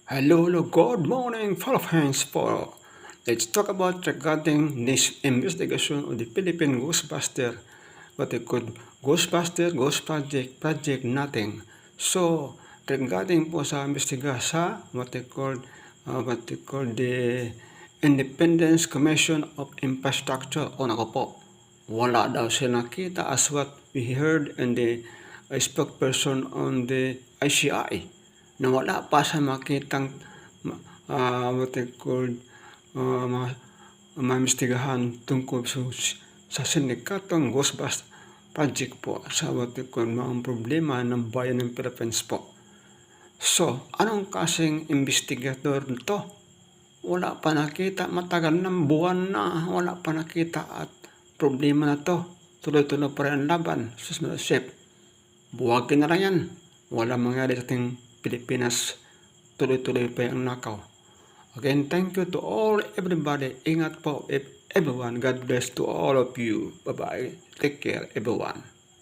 Hello, good morning, Philippines po. Let's talk about regarding this investigation of the Philippine Ghostbuster, what they call Ghost Project nothing. So, regarding po sa investigasa, what they call the Independence Commission of Infrastructure, o nako po, wala daw siya nakita as what we heard in the spokesperson on the ICI na wala pa sa makitang what they called maimbestigahan tungkol sa sindikatong Ghostbusters Project po sa what they call mga problema ng bayan ng Philippines po. So, anong kasing investigador nito? Wala pa nakita, matagal ng buwan na wala pa nakita at problema na to. Tuloy-tuloy pa rin ang laban. Susunod chef, buwagin na lang yan. Wala mangyari sa ating Pilipinas. Tuloy-tuloy pa yung nakaw. Again, thank you to all, everybody. Ingat po, everyone. God bless to all of you. Bye-bye. Take care, everyone.